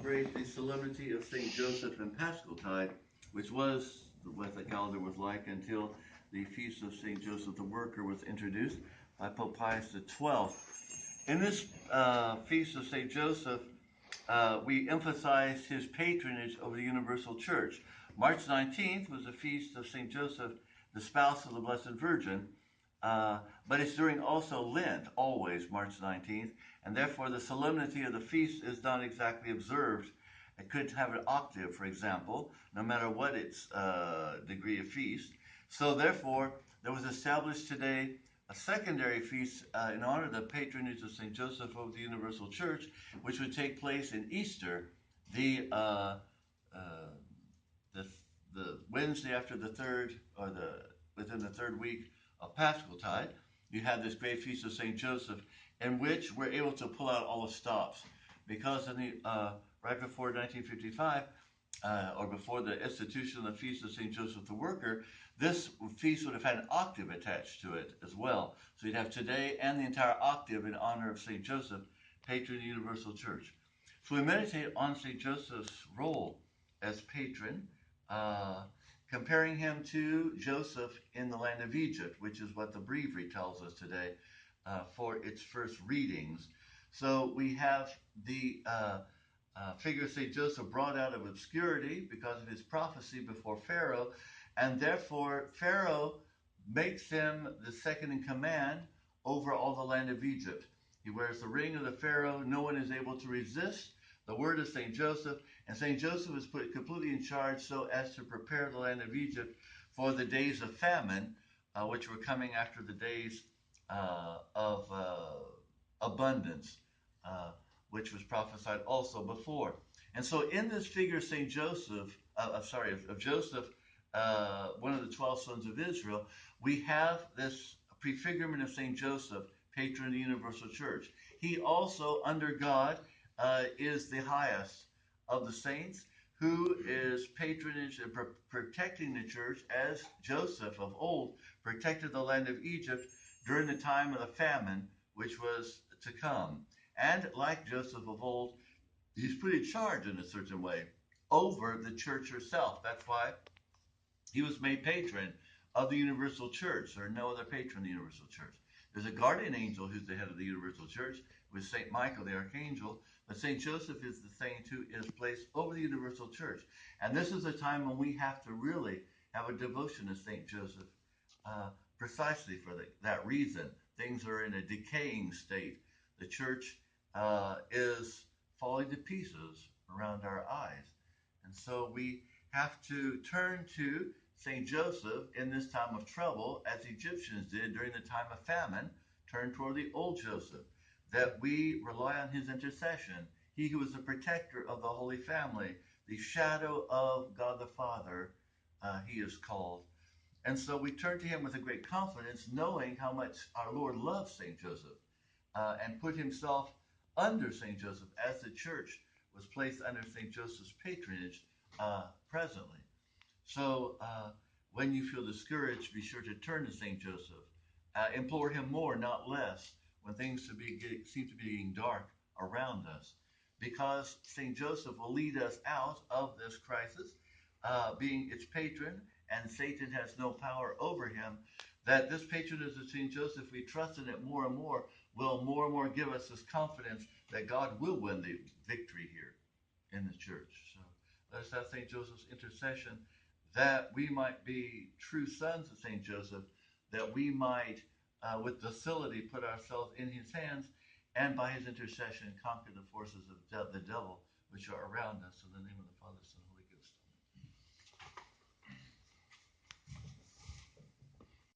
celebrate the solemnity of St. Joseph and Paschaltide, which was what the calendar was like until the Feast of St. Joseph the Worker was introduced by Pope Pius XII. In this Feast of St. Joseph, we emphasize his patronage over the Universal Church. March 19th was the Feast of St. Joseph, the spouse of the Blessed Virgin, but it's during also Lent, always March 19th, and therefore the solemnity of the feast is not exactly observed. It could have an octave, for example, no matter what its degree of feast. So therefore, there was established today a secondary feast in honor of the patronage of St. Joseph of the Universal Church, which would take place in Easter, the the Wednesday after the third, or within the third week of Paschaltide. You have this great feast of St. Joseph, in which we're able to pull out all the stops, because in the right before 1955, or before the institution of the Feast of St. Joseph the Worker, this feast would have had an octave attached to it as well. So you'd have today and the entire octave in honor of St. Joseph, patron of the Universal Church. So we meditate on St. Joseph's role as patron, comparing him to Joseph in the land of Egypt, which is what the breviary tells us today for its first readings. So we have the figure of St. Joseph brought out of obscurity because of his prophecy before Pharaoh, and therefore Pharaoh makes him the second in command over all the land of Egypt. He wears the ring of the Pharaoh. No one is able to resist the word of St. Joseph, and St. Joseph is put completely in charge so as to prepare the land of Egypt for the days of famine, which were coming after the days of abundance, which was prophesied also before. And so in this figure of St. Joseph, of Joseph, one of the 12 sons of Israel, we have this prefigurement of St. Joseph, patron of the Universal Church. He also, under God, is the highest of the saints, who is patronage and protecting the church, as Joseph of old protected the land of Egypt during the time of the famine, which was to come. And like Joseph of old, he's put in charge in a certain way over the church herself. That's why he was made patron of the Universal Church. There are no other patron of the Universal Church. There's a guardian angel who's the head of the Universal Church, with St. Michael the Archangel, but St. Joseph is the saint who is placed over the Universal Church. And this is a time when we have to really have a devotion to St. Joseph, precisely for that reason. Things are in a decaying state. The church is falling to pieces around our eyes. And so we have to turn to St. Joseph in this time of trouble, as the Egyptians did during the time of famine, turn toward the old Joseph, that we rely on his intercession. He who is the protector of the Holy Family, the shadow of God the Father, he is called. And so we turn to him with a great confidence, knowing how much our Lord loves St. Joseph, and put himself under St. Joseph, as the church was placed under St. Joseph's patronage presently. So when you feel discouraged, be sure to turn to St. Joseph. Implore him more, not less, when things seem to be getting dark around us. Because St. Joseph will lead us out of this crisis, being its patron, and Satan has no power over him. That this patronage of St. Joseph, we trust in it more and more give us this confidence that God will win the victory here in the church. So let us have St. Joseph's intercession, that we might be true sons of St. Joseph, that we might, with docility, put ourselves in his hands, and by his intercession conquer the forces of the devil which are around us. In the name